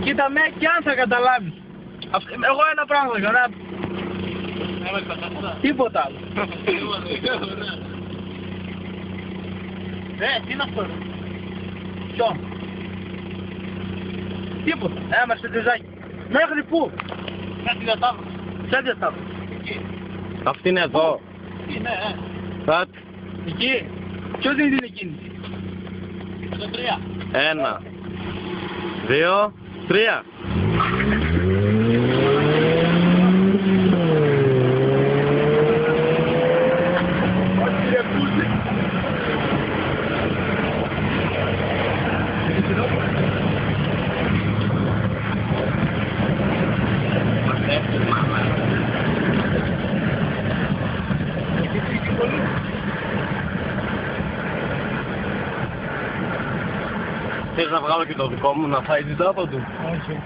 Κοίτα με και αν θα καταλάβεις. Εγώ ένα πράγμα θα κάνω. Τίποτα άλλο. Τι είναι αυτό? Ποιο? Τίποτα. Μερσεντεζάκι. Μέχρι πού? Σαν διατάβρωση. Σαν διατάβρωση. Αυτή είναι εδώ. Εκεί, ναι. Κάτ. Εκεί. Ποιος δίνει την εκείνη? 1, 2, 3. Θες να βγάλω και το δικό μου να φάει την τάπα του? Όχι.